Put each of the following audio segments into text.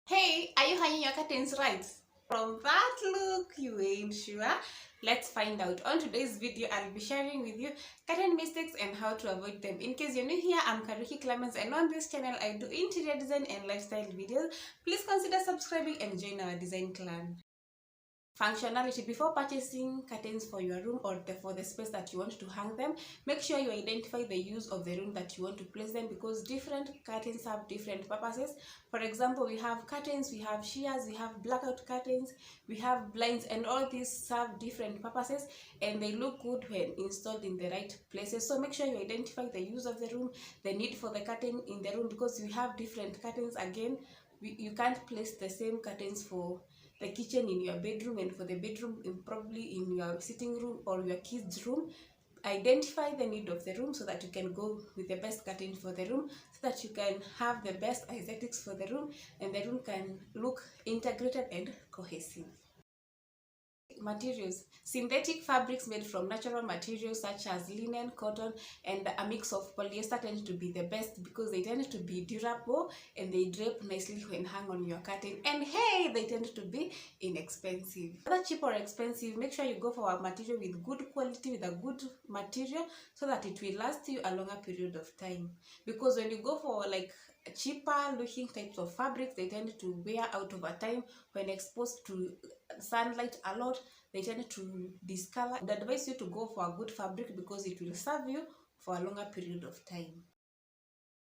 Hey, are you hanging your curtains right? From that look, you ain't sure? Let's find out. On today's video, I'll be sharing with you curtain mistakes and how to avoid them. In case you're new here, I'm Karuki Clemens, and on this channel, I do interior design and lifestyle videos. Please consider subscribing and join our design clan. Functionality: before purchasing curtains for your room or for the space that you want to hang them, make sure you identify the use of the room that you want to place them, because different curtains have different purposes. For example, we have curtains, we have shears, we have blackout curtains, we have blinds, and all these serve different purposes and they look good when installed in the right places. So make sure you identify the use of the room, the need for the curtain in the room, because we have different curtains. Again, you can't place the same curtains for the kitchen in your bedroom and for the bedroom probably in your sitting room or your kids room. Identify the need of the room so that you can go with the best curtain for the room, so that you can have the best aesthetics for the room and the room can look integrated and cohesive. Materials: synthetic fabrics made from natural materials such as linen, cotton, and a mix of polyester tend to be the best because they tend to be durable and they drape nicely when hung on your curtain, and hey, they tend to be inexpensive. Whether cheap or expensive, make sure you go for a material with good quality, with a good material, so that it will last you a longer period of time. Because when you go for like cheaper looking types of fabrics, they tend to wear out over time when exposed to sunlight a lot. They tend to discolor. I advise you to go for a good fabric because it will serve you for a longer period of time.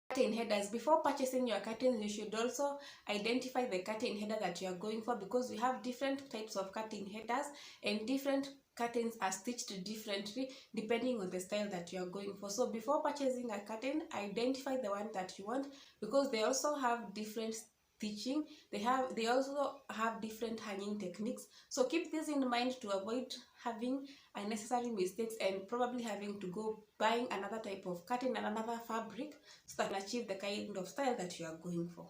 Curtain headers: before purchasing your curtains, you should also identify the curtain header that you are going for, because we have different types of curtain headers and different curtains are stitched differently depending on the style that you are going for. So before purchasing a curtain, identify the one that you want, because they also have different stitching. They also have different hanging techniques, so keep this in mind to avoid having unnecessary mistakes and probably having to go buying another type of curtain and another fabric so that you can achieve the kind of style that you are going for.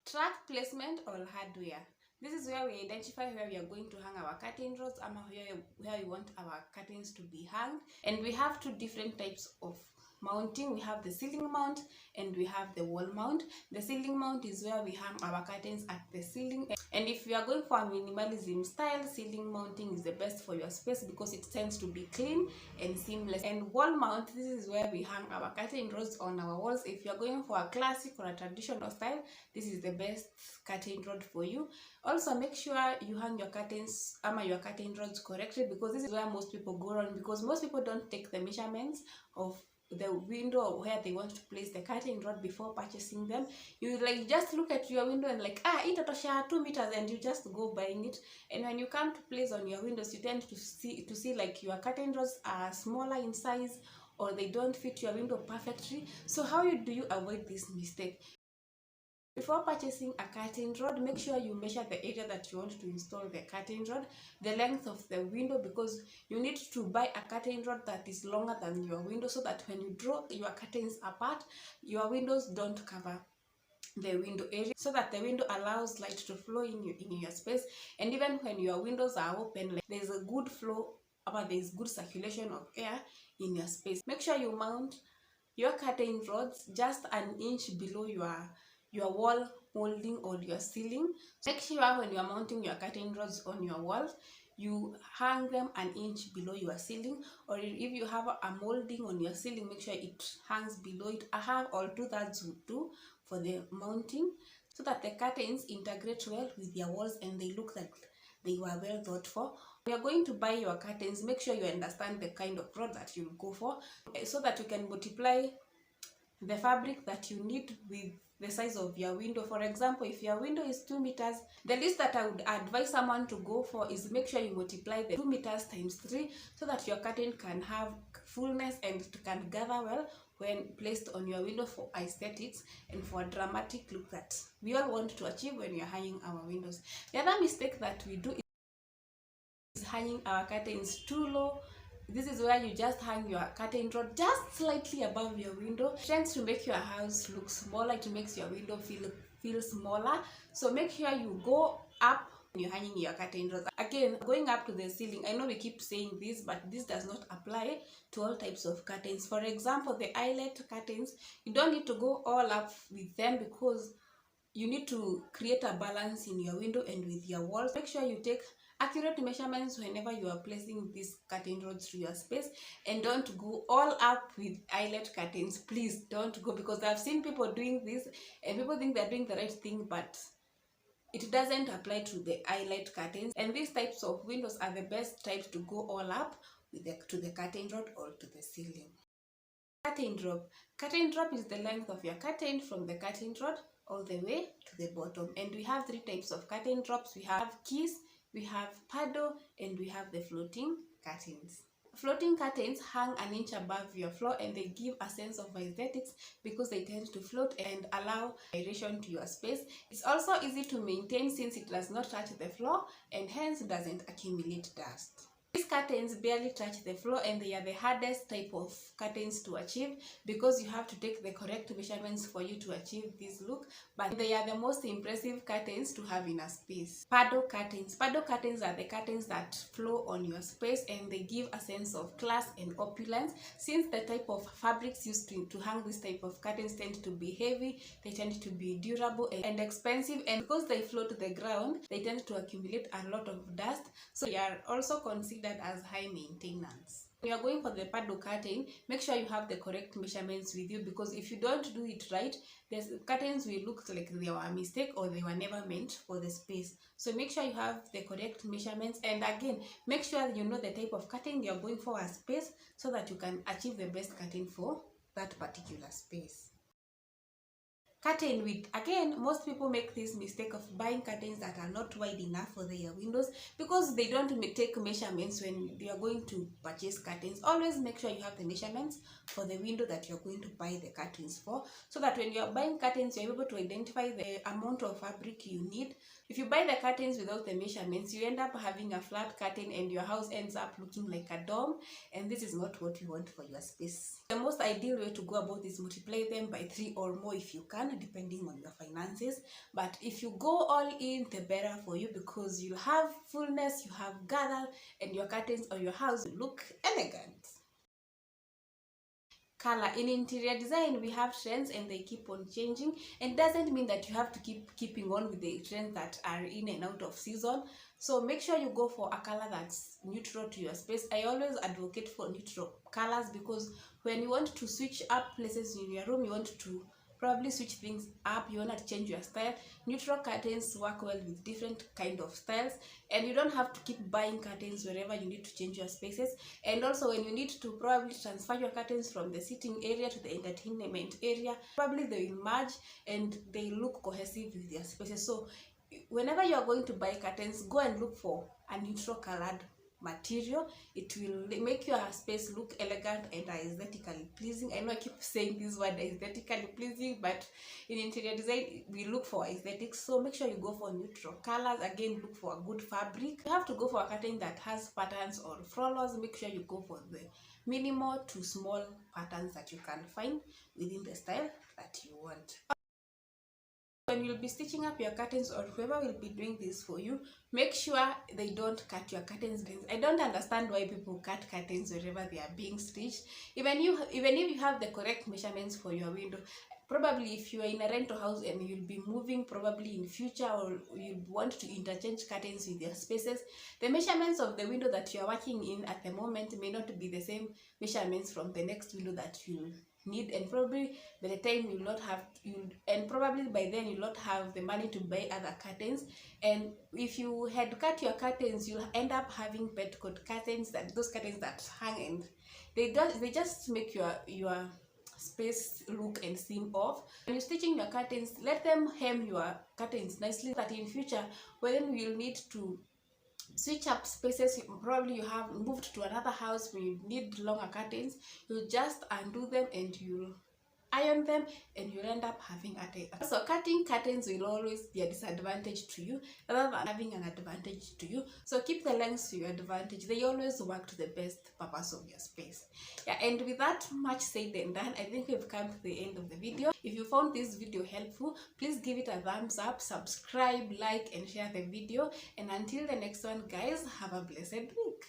Track placement or hardware: this is where we identify where we are going to hang our curtain rods and where we want our curtains to be hung. And we have two different types of mounting. We have the ceiling mount and we have the wall mount. The ceiling mount is where we hang our curtains at the ceiling, and if you are going for a minimalism style, ceiling mounting is the best for your space because it tends to be clean and seamless. And wall mount, this is where we hang our curtain rods on our walls. If you are going for a classic or a traditional style, this is the best curtain rod for you. Also, make sure you hang your curtains your curtain rods correctly, because this is where most people go wrong, because most people don't take the measurements of the window where they want to place the curtain rod before purchasing them. You like just look at your window and like, itatosha 2 meters, and you just go buying it. And when you come to place on your windows, you tend to see like your curtain rods are smaller in size or they don't fit your window perfectly. So how do you avoid this mistake? Before purchasing a curtain rod, make sure you measure the area that you want to install the curtain rod, the length of the window, because you need to buy a curtain rod that is longer than your window, so that when you draw your curtains apart, your windows don't cover the window area, so that the window allows light to flow in your space. And even when your windows are open, like, there's a good flow, there's good circulation of air in your space. Make sure you mount your curtain rods just an inch below your wall molding or your ceiling. So make sure when you are mounting your curtain rods on your walls, you hang them an inch below your ceiling, or if you have a molding on your ceiling, make sure it hangs below it. A half or 2/3 would do for the mounting, so that the curtains integrate well with their walls and they look like they were well thought for. When you're going to buy your curtains, make sure you understand the kind of rod that you go for, so that you can multiply the fabric that you need with the size of your window. For example, if your window is 2 meters, the least that I would advise someone to go for is make sure you multiply the 2 meters times 3, so that your curtain can have fullness and it can gather well when placed on your window for aesthetics and for a dramatic look that we all want to achieve when you're hanging our windows. The other mistake that we do is hanging our curtains too low. This is where you just hang your curtain rod just slightly above your window. It tends to make your house look smaller. It makes your window feel smaller. So make sure you go up when you're hanging your curtain rods. Again, going up to the ceiling. I know we keep saying this, but this does not apply to all types of curtains. For example, the eyelet curtains, you don't need to go all up with them, because you need to create a balance in your window and with your walls. Make sure you take accurate measurements whenever you are placing these curtain rods through your space, and don't go all up with eyelet curtains. Please don't go, because I've seen people doing this and people think they're doing the right thing, but it doesn't apply to the eyelet curtains. And these types of windows are the best types to go all up with to the curtain rod or to the ceiling. Curtain drop. Curtain drop is the length of your curtain from the curtain rod all the way to the bottom. And we have three types of curtain drops. We have keys, we have paddle, and we have the floating curtains. Floating curtains hang an inch above your floor, and they give a sense of aesthetics because they tend to float and allow aeration to your space. It's also easy to maintain since it does not touch the floor and hence doesn't accumulate dust. These curtains barely touch the floor, and they are the hardest type of curtains to achieve because you have to take the correct measurements for you to achieve this look, but they are the most impressive curtains to have in a space. Paddle curtains. Paddle curtains are the curtains that flow on your space, and they give a sense of class and opulence. Since the type of fabrics used to hang this type of curtains tend to be heavy, they tend to be durable and expensive, and because they float to the ground, they tend to accumulate a lot of dust, so they are also considered as high maintenance. When you are going for the paddle curtain, make sure you have the correct measurements with you, because if you don't do it right, the curtains will look like they were a mistake or they were never meant for the space. So make sure you have the correct measurements, and again, make sure you know the type of curtain you're going for a space so that you can achieve the best curtain for that particular space. Curtain width. Again, most people make this mistake of buying curtains that are not wide enough for their windows because they don't take measurements when they are going to purchase curtains. Always make sure you have the measurements for the window that you're going to buy the curtains for, so that when you're buying curtains, you're able to identify the amount of fabric you need. If you buy the curtains without the measurements, you end up having a flat curtain and your house ends up looking like a dome, and this is not what you want for your space. The most ideal way to go about is multiply them by 3 or more if you can, depending on your finances. But if you go all in, the better for you, because you have fullness, you have gather, and your curtains or your house look elegant. Color. In interior design, we have trends and they keep on changing, and doesn't mean that you have to keeping on with the trends that are in and out of season. So make sure you go for a color that's neutral to your space. I always advocate for neutral colors, because when you want to switch up places in your room, you want to probably switch things up, you want to change your style, neutral curtains work well with different kind of styles, and you don't have to keep buying curtains wherever you need to change your spaces. And also when you need to probably transfer your curtains from the sitting area to the entertainment area, probably they will merge and they look cohesive with their spaces. So whenever you are going to buy curtains, go and look for a neutral colored material. It will make your space look elegant and aesthetically pleasing. I know I keep saying this word aesthetically pleasing, but in interior design we look for aesthetics, so make sure you go for neutral colors. Again, look for a good fabric. You have to go for a curtain that has patterns or flowers. Make sure you go for the minimal to small patterns that you can find within the style that you want. When you'll be stitching up your curtains, or whoever will be doing this for you, make sure they don't cut your curtains. I don't understand why people cut curtains wherever they are being stitched. Even if you have the correct measurements for your window, probably if you are in a rental house and you'll be moving probably in future, or you want to interchange curtains with your spaces, the measurements of the window that you are working in at the moment may not be the same measurements from the next window that you need, and probably by the time you'll not have and probably by then you'll not have the money to buy other curtains. And if you had cut your curtains, you'll end up having petcoat curtains, that those curtains that hang and they just make your space look and seem off. When you're stitching your curtains, let them hem your curtains nicely, that in future when you'll need to switch up spaces, probably you have moved to another house where you need longer curtains, you just undo them and you iron them and you'll end up having a so cutting curtains will always be a disadvantage to you rather than having an advantage to you. So keep the lengths to your advantage. They always work to the best purpose of your space. Yeah, and with that much said and done, I think we've come to the end of the video. If you found this video helpful, please give it a thumbs up, subscribe, like, and share the video. And until the next one, guys, have a blessed week.